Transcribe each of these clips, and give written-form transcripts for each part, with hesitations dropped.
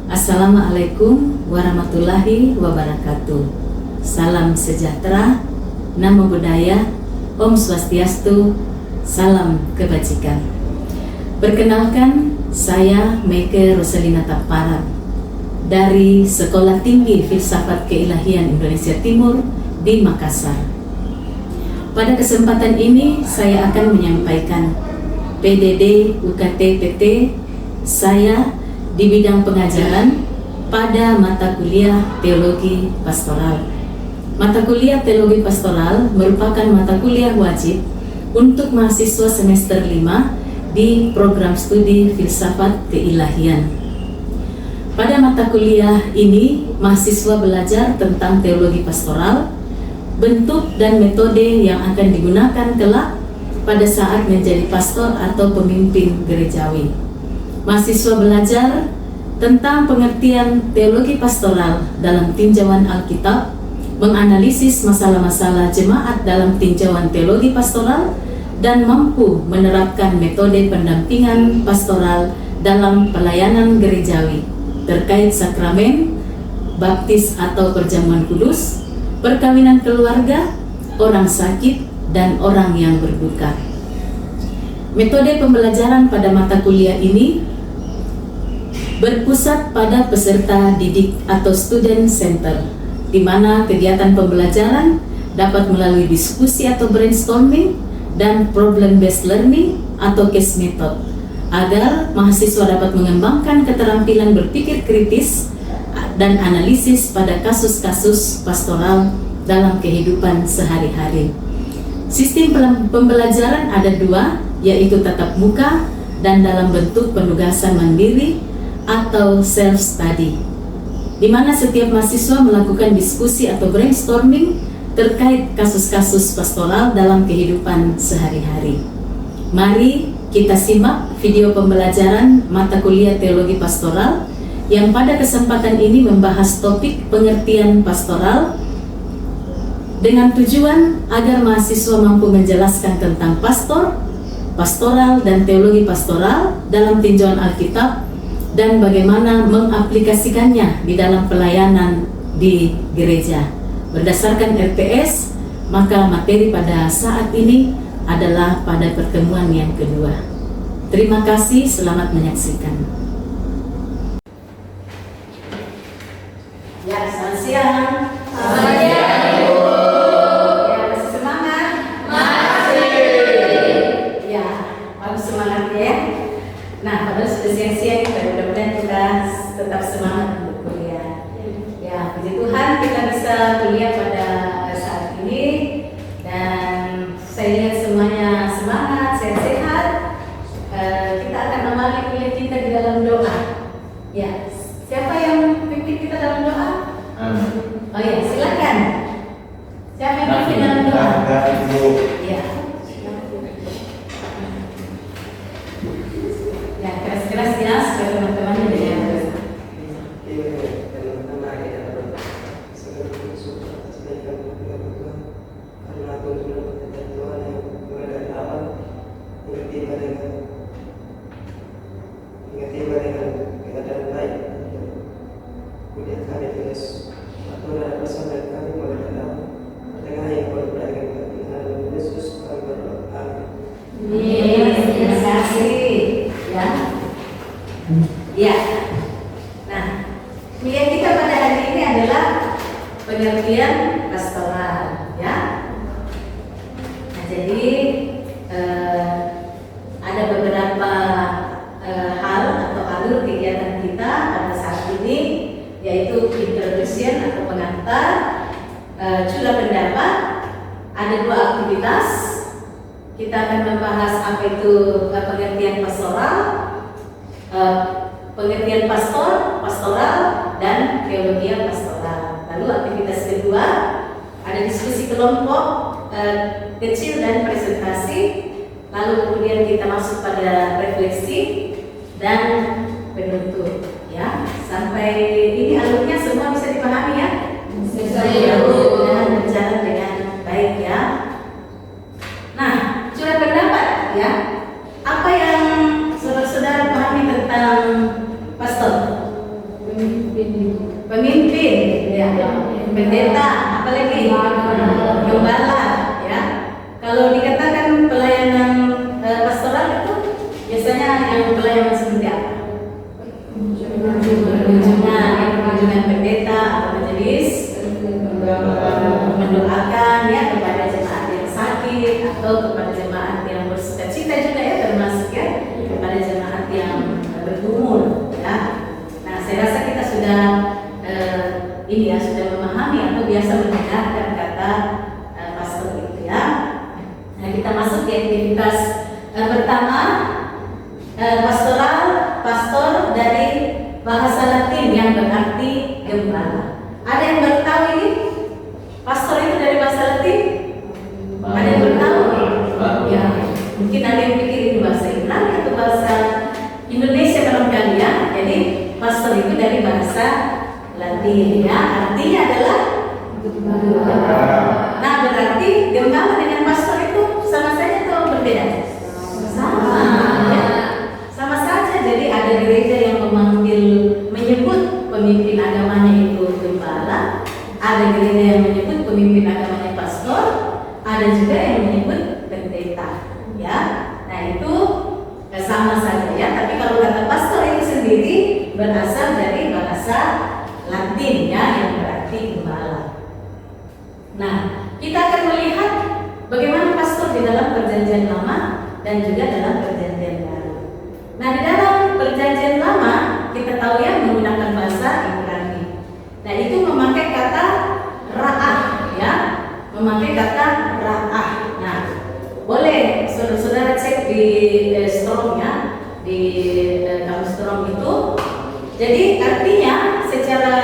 Assalamualaikum warahmatullahi wabarakatuh. Salam sejahtera, namo buddhaya, Om Swastiastu, salam kebajikan. Perkenalkan, saya Meike Rosalina Taparan dari Sekolah Tinggi Filsafat Keilahian Indonesia Timur di Makassar. Pada kesempatan ini saya akan menyampaikan PDD UKT PT saya di bidang pengajaran pada mata kuliah Teologi Pastoral. Mata kuliah Teologi Pastoral merupakan mata kuliah wajib untuk mahasiswa semester 5 di program studi Filsafat Keilahian. Pada mata kuliah ini, mahasiswa belajar tentang teologi pastoral, bentuk dan metode yang akan digunakan kelak pada saat menjadi pastor atau pemimpin gerejawi. Mahasiswa belajar tentang pengertian teologi pastoral dalam tinjauan Alkitab, menganalisis masalah-masalah jemaat dalam tinjauan teologi pastoral, dan mampu menerapkan metode pendampingan pastoral dalam pelayanan gerejawi terkait sakramen, baptis atau perjamuan kudus, perkawinan keluarga, orang sakit, dan orang yang berduka. Metode pembelajaran pada mata kuliah ini berpusat pada peserta didik atau student center, di mana kegiatan pembelajaran dapat melalui diskusi atau brainstorming dan problem based learning atau case method, agar mahasiswa dapat mengembangkan keterampilan berpikir kritis dan analisis pada kasus-kasus pastoral dalam kehidupan sehari-hari. Sistem pembelajaran ada dua, yaitu tatap muka dan dalam bentuk penugasan mandiri atau self-study, di mana setiap mahasiswa melakukan diskusi atau brainstorming terkait kasus-kasus pastoral dalam kehidupan sehari-hari. Mari kita simak video pembelajaran mata kuliah Teologi Pastoral yang pada kesempatan ini membahas topik pengertian pastoral dengan tujuan agar mahasiswa mampu menjelaskan tentang pastor, pastoral, dan teologi pastoral dalam tinjauan Alkitab dan bagaimana mengaplikasikannya di dalam pelayanan di gereja. Berdasarkan RPS, maka materi pada saat ini adalah pada pertemuan yang kedua. Terima kasih, selamat menyaksikan. Ya, selamat siang. Selamat siang, Ibu. Ya, masih semangat? Masih. Ya, harus semangat ya. Nah, padahal sudah siang-siang, mudah-mudahan kita tetap semangat untuk kuliah. Ya, puji Tuhan kita bisa kuliah pada saat ini, dan saya lihat semuanya semangat, sehat-sehat. Kita akan awali kuliah kita di dalam doa. Ya, siapa yang pimpin kita dalam doa? Oh ya, silakan. Siapa yang pimpin dalam doa? Ya. Ya, keras-keras ya, supaya teman-teman mendengar. Terima kasih. Ya. Ya. Nah, kuliah kita pada hari ini adalah pengertian pastoral, ya. Nah, jadi ada beberapa hal atau alur kegiatan kita pada saat ini, yaitu introduction atau pengantar, cula pendapat, ada dua aktivitas. Kita akan membahas apa itu pengertian pastoral, pengertian pastor, pastoral, dan teologi pastoral. Lalu aktivitas kedua ada diskusi kelompok kecil dan presentasi. Lalu kemudian kita masuk pada refleksi dan penutup. Ya, sampai ini alurnya semua bisa dipahami ya? Bisa, Bu. Dan berjalan dengan baik ya. Nah, curah pendapat ya. Apa yang saudara-saudara pahami tentang pastor? pendeta, apalagi gembala, ya. Kalau dikatakan pelayanan pastoral itu biasanya yang pelayanan seperti apa? Kunjungan pendeta atau majelis, mendoakan ya kepada jemaat yang sakit atau kepada jemaat yang bersukacita juga ya, termasuk ya kepada jemaat yang bergumul ya. Nah, saya rasa kita sudah ini ya sudah memahami atau biasa mendengarkan kata pastor itu ya. Nah, kita masuk di aktivitas pertama, pastoral, pastor dari bahasa Latin yang berarti gembala. Ada yang baru tahu ini? Pastor itu dari bahasa Latin? Ada yang baru tahu? Ya, mungkin ada yang pikir itu bahasa Ibrani atau bahasa Indonesia barangkali ya. Jadi pastor itu dari bahasa Latin ya. Artinya adalah nah, berarti gembala dengan pastor itu sama saja atau berbeda? Sama ya. Sama saja. Jadi ada gereja yang menyebut pemimpin agamanya itu gembala, ada gereja yang menyebut pemimpin agamanya pastor, ada juga yang menyebut pendeta ya. Nah, itu sama saja ya. Tapi kalau kata pastor itu sendiri berasal dari bahasa Latin ya, yang berarti gembala. Nah, kita akan melihat bagaimana pastor di dalam Perjanjian Lama dan juga dalam Perjanjian Baru. Nah, di dalam Perjanjian Lama kita tahu ya menggunakan bahasa Ibrani. Nah, itu memakai kata ra'ah ya, memakai kata ra'ah. Nah, boleh saudara-saudara cek di Strong ya, di kamus Strong itu. Jadi artinya secara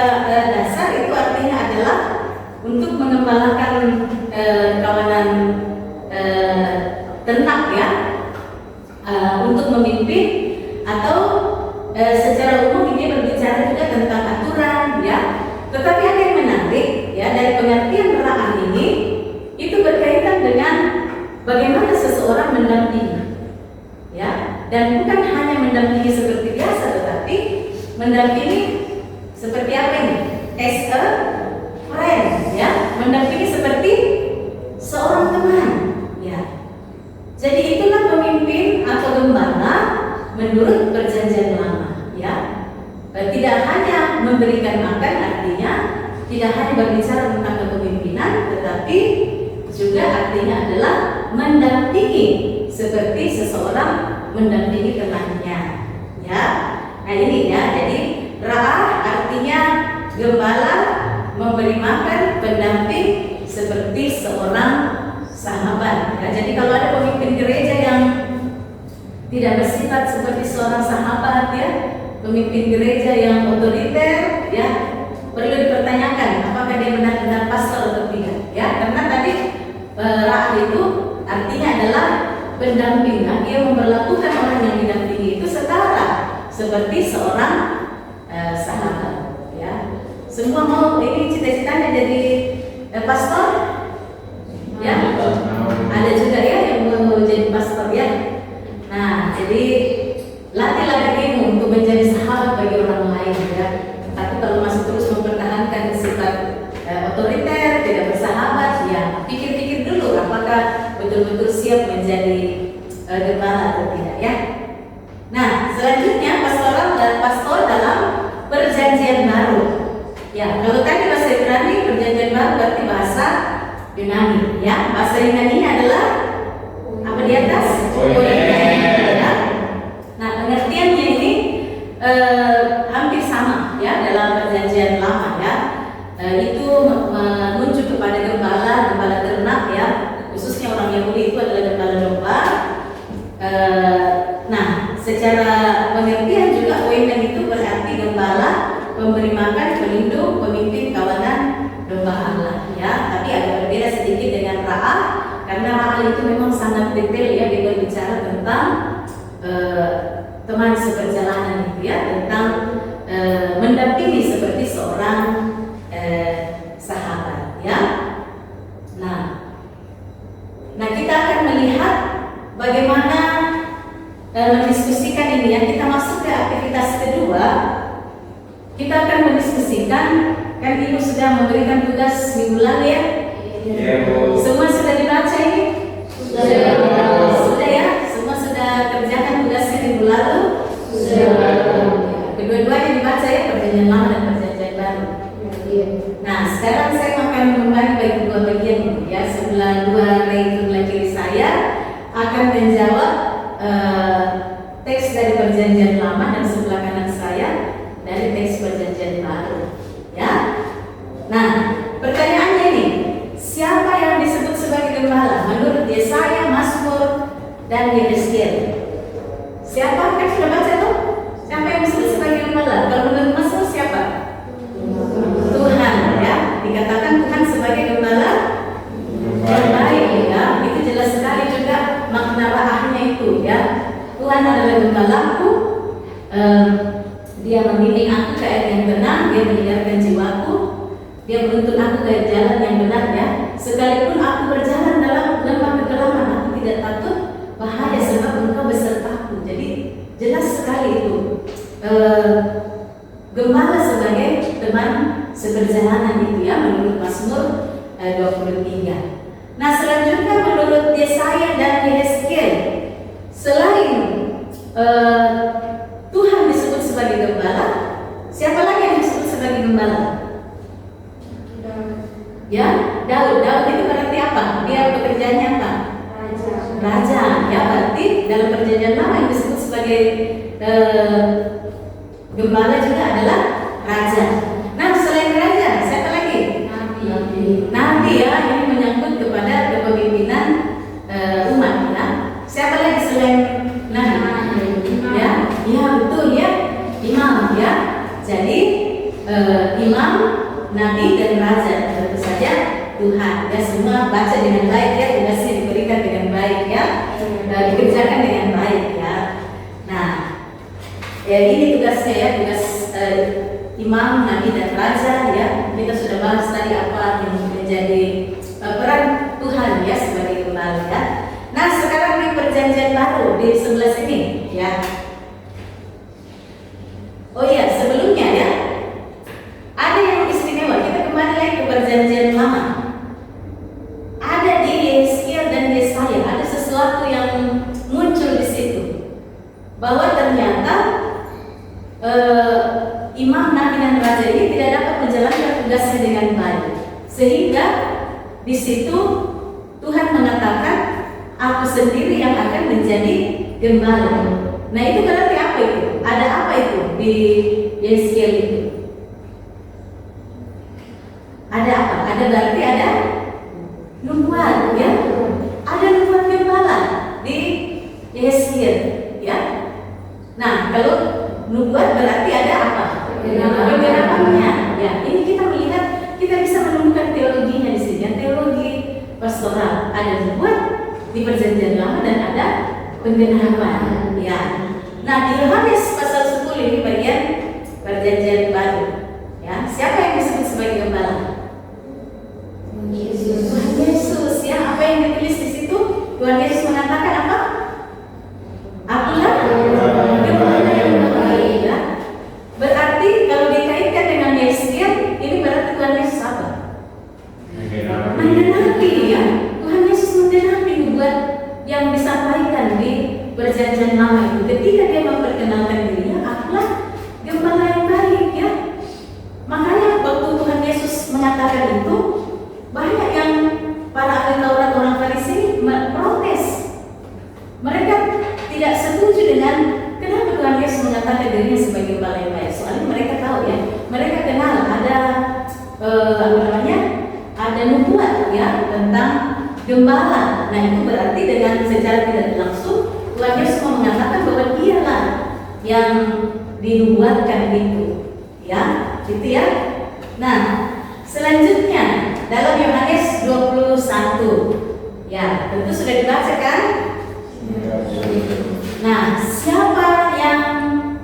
dasar itu artinya adalah untuk mengembalakan kawanan ternak ya, untuk memimpin atau secara umum ini berbicara juga tentang aturan ya. Tetapi ada yang menarik ya dari pengertian ra'ah ini, itu berkaitan dengan bagaimana seseorang mendampingi ya, dan bukan hanya mendampingi seperti biasa, tetapi mendampingi seperti apa ini? As a friend ya, mendampingi seperti seorang teman ya. Jadi itulah pemimpin atau gembala menurut Perjanjian Lama ya. Tidak hanya memberikan makan, artinya tidak hanya berbicara tentang kepemimpinan, tetapi juga artinya adalah mendampingi seperti seseorang mendampingi temannya ya. Nah, ini ya, jadi ra'ah artinya gembala, memberi makan, pendamping seperti seorang sahabat. Nah, jadi kalau ada pemimpin gereja yang tidak bersifat seperti seorang sahabat ya, pemimpin gereja yang otoriter ya, perlu dipertanyakan apakah dia benar-benar pastor atau tidak ya. Karena tadi ra'ah itu artinya adalah pendamping. Nah, dia memperlakukan orang yang didampingi itu setara seperti seorang sahabat ya. Semua mau ini cita-citanya jadi pastor ya. Ada juga ya yang mau jadi pastor ya. Nah, jadi latihlah dirimu untuk menjadi sahabat bagi orang lain ya. Tapi kalau masih terus mempertahankan sifat otoriter, tidak bersahabat ya, pikir-pikir dulu apakah betul-betul siap menjadi gembala atau tidak ya. Nah, selanjutnya pastoral dan pastor dalam Perjanjian Baru ya. Kalau tadi bahasa Ibrani, Perjanjian Baru berarti bahasa Yunani ya. Bahasa Yunani adalah apa di atas? Ya. Nah, pengertiannya ini hampir sama ya dalam Perjanjian Lama ya. Itu menunjuk kepada gembala ternak ya, khususnya orang Yahudi itu adalah gembala domba. Nah, secara pengertian juga Oimen itu berarti gembala, pemberi makan, pelindung, pemimpin kawanan domba Allah ya. Tapi agak berbeda sedikit dengan ra'ah, karena ra'ah itu memang sangat detail ya, dia berbicara tentang teman seperjalanan itu ya, tentang mendampingi seperti seorang sahabat ya. Nah, kita akan melihat bagaimana mendiskusikan ini ya. Kita masuk ke aktivitas kedua. Kita akan mendiskusikan Kan Ibu sudah memberikan tugas minggu lalu ya? Iya, Bu. Semua sudah dibaca ini? Sudah. Sudah ya? Semua sudah kerjakan tugasnya minggu lalu? Sudah. Kedua-duanya dibaca ya, perjanjian lama dan perjanjian baru. Nah, sekarang saya akan membagi bagi dua bagian ini ya. Sebelah dua sebelah kiri saya akan menjawab teks dari perjanjian lama dan sebelah kanan saya dari teks perjanjian baru. Ya. Nah, pertanyaannya ini, siapa yang disebut sebagai gembala menurut Yesaya, Mazmur, dan Yehezkiel? Siapa? Kan sudah baca tuh? Siapa yang disebut sebagai gembala? Kalau menurut Mazmur siapa? Tuhan ya. Dikatakan Tuhan sebagai gembala yang baik ya. Itu jelas sekali juga makna rahnya itu ya. Tuhan adalah gembalaku, dia membimbing aku ke air yang benar, dia menyegarkan jiwaku, dia menuntun aku ke jalan yang benar ya. Sekalipun aku berjalan dalam lembah kegelapan, aku tidak takut bahaya sebab Engkau besertaku. Jadi jelas sekali itu gembala sebagai teman seperjalanan itu ya, menurut Mazmur 23. Nah, selanjutnya menurut Yesaya dan Yehezkiel, selain Tuhan disebut sebagai gembala, siapa lagi yang disebut sebagai gembala? Ya, Daud. Daud itu berarti apa? Dia pekerjaannya apa? Raja. Ya, berarti dalam perjanjian lama yang disebut sebagai gembala juga adalah raja. Nah, selain raja, siapa lagi? Nabi ya, ini menyangkut kepada kepemimpinan umat ya. Siapa lagi selain Nabi? Ya, ya betul ya, imam ya. Jadi imam, nabi dan raja, tentu saja Tuhan ya. Semua baca dengan baik ya, tugasnya diberikan dengan baik ya, dikerjakan dengan baik ya. Nah, ya ini tugasnya ya, tugas imam, nabi dan raja ya. Kita sudah bahas tadi apa yang menjadi peran Tuhan ya sebagai gembala ya. Nah, sekarang di perjanjian baru di sebelah sini ya. Oh iya, sebelumnya ya, ada yang istimewa. Kita kembali lagi ke perjanjian lama. Ada di Yehezkiel dan Yesaya, ada sesuatu yang muncul di situ, bahwa ternyata imam, nabi dan raja ini tidak dapat menjalankan tugasnya dengan baik, sehingga di situ Tuhan mengatakan, aku sendiri yang akan menjadi gembala. Nah, itu berarti apa itu? Ada apa itu di Yehezkiel itu? Ada apa? Ada berarti ada nubuat ya. Ada nubuat gembala di Yehezkiel ya. Nah, kalau nubuat berarti ada apa? Penerapannya. Ya, ini kita melihat, kita bisa menemukan teologinya di sini. Teologi pastoral, ada nubuat di perjanjian lama dan ada pengenapan ya. Nah, di Yohanes pasal 10 ini bagian perjanjian baru ya. Siapa yang disebut sebagai gembala? Tuhan Yesus ya. Apa yang ditulis di situ? Tuhan Yesus mengatakan apa? Akulah gembala yang baik ya. Berarti kalau dikaitkan dengan Yehezkiel, ini berarti Tuhan Yesus apa? Menggenapi ya. Tuhan Yesus menggenapi nubuat yang disampaikan di perjanjian lama itu. Ketika dia memperkenalkan dirinya, akulah gembala yang baik ya. Makanya waktu Tuhan Yesus mengatakan itu, banyak yang para ahli Taurat, orang Farisi protes. Mereka tidak setuju dengan kenapa Tuhan Yesus mengatakan dirinya sebagai gembala yang baik. Soalnya mereka tahu ya, mereka kenal ada ada nubuat ya tentang gembala. Nah, itu berarti dengan secara tidak langsung Tuhan Yesus mau mengatakan bahwa dialah yang dinubuatkan itu ya, gitu ya. Nah, selanjutnya dalam Yohanes 21 ya, tentu sudah dibacakan. Nah, siapa yang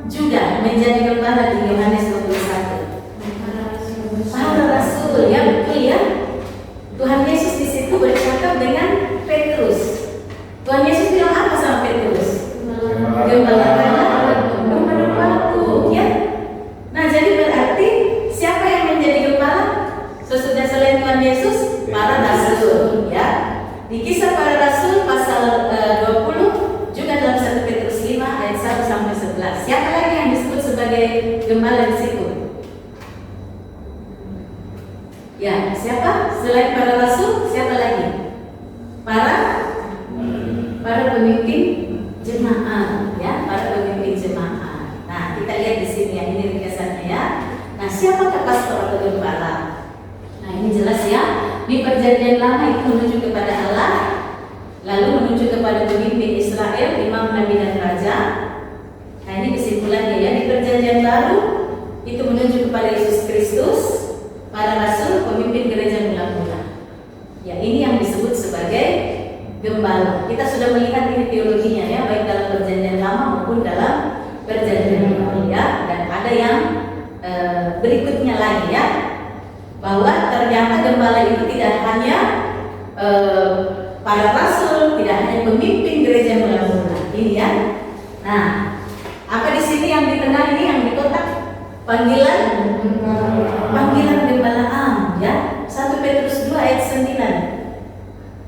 juga menjadi gembala di Yohanes 21? Para rasul ya, betul ya. Tuhan Yesus di situ bercakap dengan Petrus. Tuhan Yesus bilang apa sama Petrus? Gembalakanlah domba-dombaku ya. Nah, jadi berarti siapa yang menjadi gembala Di Kisah Para Rasul pasal 20 juga dalam 1 Petrus 5 ayat 1 sampai 11. Siapa lagi yang disebut sebagai gembala di situ? Ya, siapa? Selain para rasul, siapa lagi? Para pemimpin jemaat, ya, para pemimpin jemaat. Nah, kita lihat di sini ya, ini ringkasannya ya. Nah, siapakah pastor atau gembala? Nah, ini jelas ya. Di Perjanjian Lama itu menuju kepada Allah, lalu menuju kepada pemimpin Israel, imam, nabi dan raja. Nah, ini kesimpulannya ya. Di Perjanjian Baru itu menuju kepada Yesus Kristus, para rasul, pemimpin gereja mula-mula. Ya, ini yang disebut sebagai gembala. Kita sudah melihat ini teologinya ya, baik dalam Perjanjian Lama maupun dalam Perjanjian Baru ya. Dan ada yang berikutnya lagi ya, bahwa ternyata gembala itu tidak hanya para rasul, tidak hanya pemimpin gereja mula-mula. Ini ya. Nah, apa di sini yang di tengah ini yang di kotak? Panggilan gembala am ya. 1 Petrus 2 ayat 9.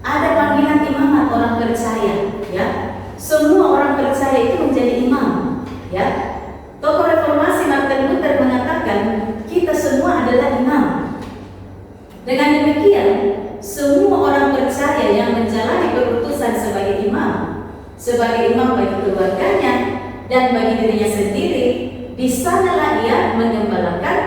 Ada panggilan imamat orang percaya ya. Semua orang percaya itu menjadi imam ya. Tokoh reformasi Martin Luther mengatakan kita semua adalah imam. Dengan demikian, semua orang percaya yang menjalani perutusan sebagai imam bagi keluarganya dan bagi dirinya sendiri, di sanalah ia menggembalakan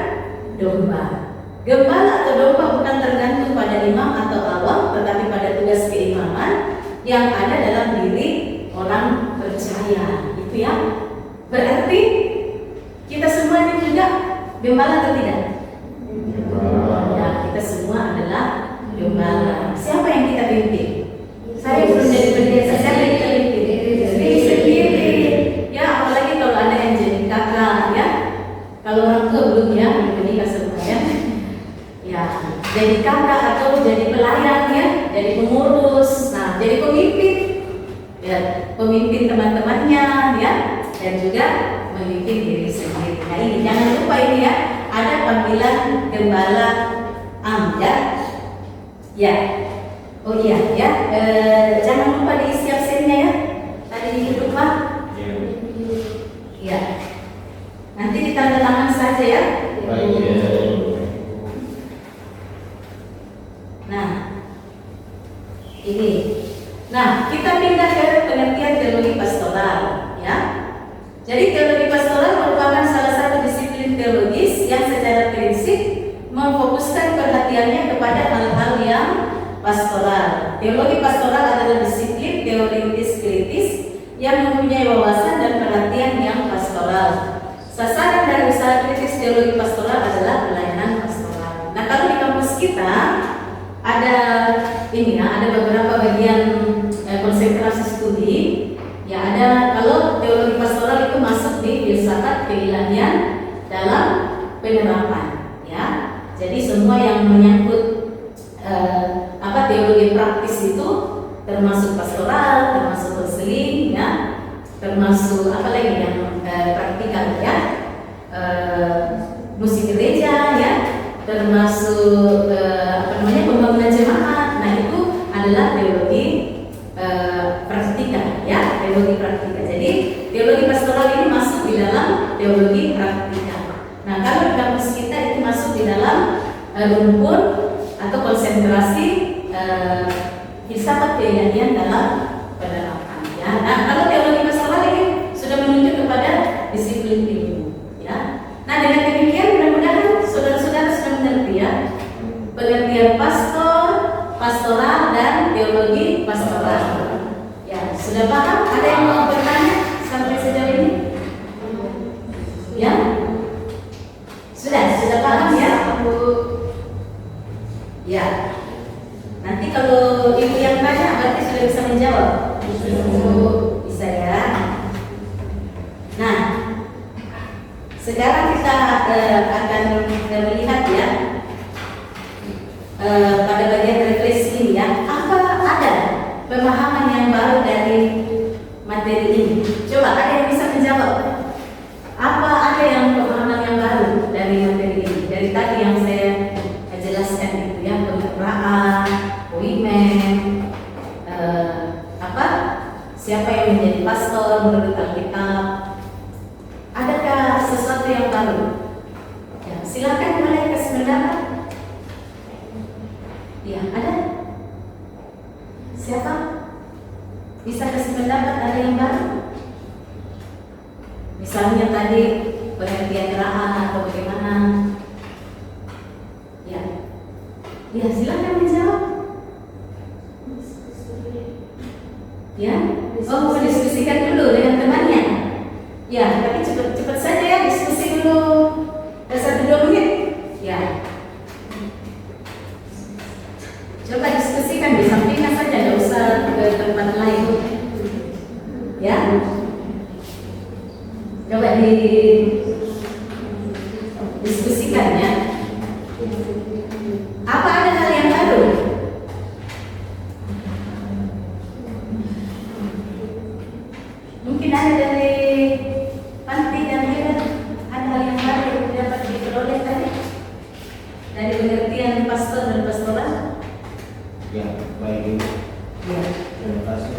domba. Gembala atau domba bukan tergantung pada imam atau awam, tetapi pada tugas keimaman yang ada dalam diri orang percaya. Itu ya. Berarti kita semua ini juga gembala atau tidak? Ya, kita semua adalah gembala. Siapa yang kita pimpin? Saya belum jadi pendeta. Siapa yang kita pimpin? Diri sendiri. Ya, apalagi kalau ada yang jadi kakak ya. Kalau orang tua belum ya, menikah semua ya. Ya, jadi kakak atau jadi pelayan ya, jadi pengurus. Nah, jadi pemimpin. Ya, pemimpin teman-temannya ya, dan juga memimpin diri sendiri. Nah, ini jangan lupa ini ya. Ada panggilan gembala am ya. Ya. Oh iya ya. Jangan lupa diisi absennya ya. Tadi lupa. Ya. Nanti ditanda tangan saja ya. Nah. Ini. Nah, kita pindah ke pengertian teologi pastoral ya. Jadi teologi pastoral merupakan salah satu disiplin teologis yang secara prinsip memfokuskan perhatiannya kepada hal-hal yang pastoral. Teologi pastoral adalah disiplin teologi kritis yang mempunyai wawasan dan perhatian yang pastoral. Sasaran dari usaha kritis teologi pastoral adalah pelayanan pastoral. Nah, kalau di kampus kita ada ini ya, ada beberapa bagian konsentrasi studi. Ya, ada kalau teologi pastoral itu masuk di filsafat keilahian dalam penerapan ya. Jadi semua yang menyangkut teologi praktis itu termasuk pastoral, termasuk konseling ya, termasuk apa lagi yang praktikal ya, musik gereja ya, termasuk pembangunan jemaat. Nah, itu adalah teologi praktikal ya, teologi praktikal. Jadi teologi pastoral ini masuk di dalam teologi praktikal. Nah, kalau di kampus kita itu masuk di dalam rumpun atau konsentrasi filsafat keilahian dalam penerapan ya. Nah, kalau teologi pastoral ini sudah menuju kepada disiplin ilmu ya. Nah, dengan demikian mudah-mudahan saudara-saudara sudah mengerti ya pengertian pastor, pastoral dan teologi pastoral. Ya, sudah paham? Ada yang mau bertanya sampai sejauh ini? Ya? Sudah paham ya? Ya. Nanti kalau ibu yang tanya berarti sudah bisa menjawab. Bisa ya. Nah, sekarang kita akan melihat ya pada bagian refleksi ini ya. Apa ada pemahaman yang baru dari materi ini? Coba ada yang bisa menjawab. Apa ada yang pemahaman yang baru dari materi ini? Dari tadi yang saya jelaskan itu ya, pemetaan, women, menurut Alkitab? Adakah sesuatu yang baru? Ya, silakan boleh kasih pendapat. Ya, ada? Siapa? Bisa kasih pendapat ada yang baru? Misalnya tadi pengertian gerahan atau bagaimana? Ya, ya silakan menjawab. Ya, oh mau diskusikan dulu dengan temannya. Ya, tapi cepat saja ya, diskusi dulu 1-2 menit. Ya, coba diskusikan di sampingnya saja, tidak usah ke tempat lain. Ya, coba diskusikan ya. Apa ada hal yang baru? Mungkin ada dari Panti dan Helen, ada hal yang baru yang dapat diperoleh tadi dari pengertian pastor dan pastoral. Ya, baik. Ya. Terima kasih.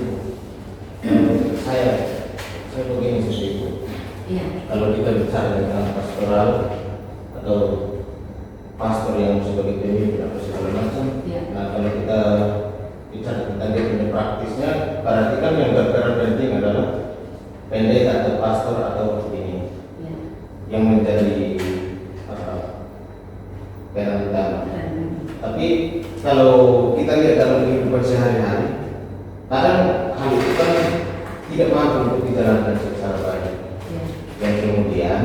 Saya begini seperti itu. Iya. Kalau kita bicara tentang pastoral atau pastor yang sebagai pemimpin atau segala macam, Iya. nah kalau kita bicara tentang dia punya praktisnya, berarti kan yang berperan penting adalah pendeta atau pastor atau ini Iya. yang menjadi peran utama. Tapi kalau kita lihat dalam kehidupan sehari-hari, kadang hal itu kan tidak mampu untuk dijalankan secara baik. Iya. Dan kemudian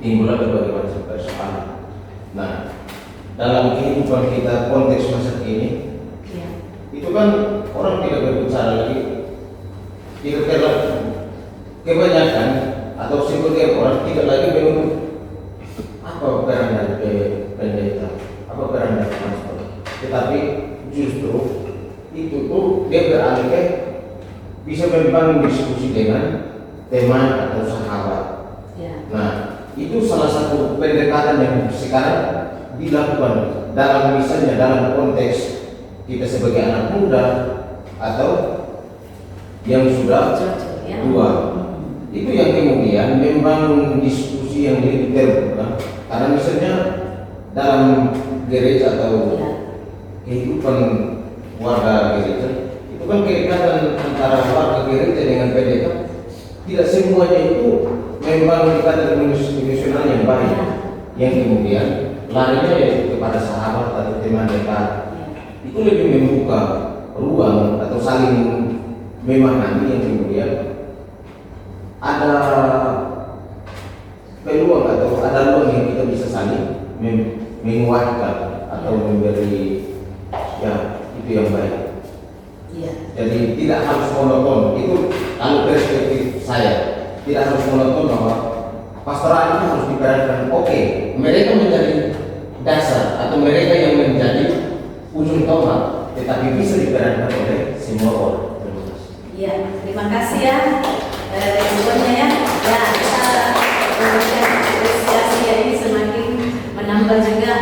timbullah berbagai macam persoalan. Nah, dalam kehidupan kita konteks masa kini, Iya. itu kan orang tidak berbicara lagi. Tidak terlalu kebanyakan atau sebagian orang tidak lagi menunggu apa peran dari pendeta, apa peran dari pastor. Tetapi justru itu tuh dia beralih ke bisa membangun diskusi dengan teman atau sahabat. Iya. Nah, itu salah satu pendekatan yang sekarang dilakukan dalam misalnya dalam konteks kita sebagai anak muda atau yang sudah Cocok ya. tua. Itu yang kemudian membangun diskusi yang lebih terbuka. Karena misalnya dalam gereja atau Iya. kehidupan warga gereja itu kan kedekatan antara warga gereja dengan pendeta tidak semuanya itu membangun ikatan emosional yang baik, yang kemudian larinya yaitu kepada sahabat atau teman dekat. Itu lebih membuka ruang atau saling memahami yang kemudian ada peluang atau ada ruang yang kita bisa saling menguatkan atau memberi ya itu yang baik. Iya. Jadi tidak harus monoton. Itu kalau perspektif saya tidak harus monoton bahwa pastoral itu harus diperankan. Oke, mereka menjadi dasar atau mereka yang menjadi ujung tombak, tetapi bisa diperankan oleh semua orang. Terima kasih. Iya, terima kasih ya responnya ya. Ya, kita apresiasi ya, ini semakin menambah juga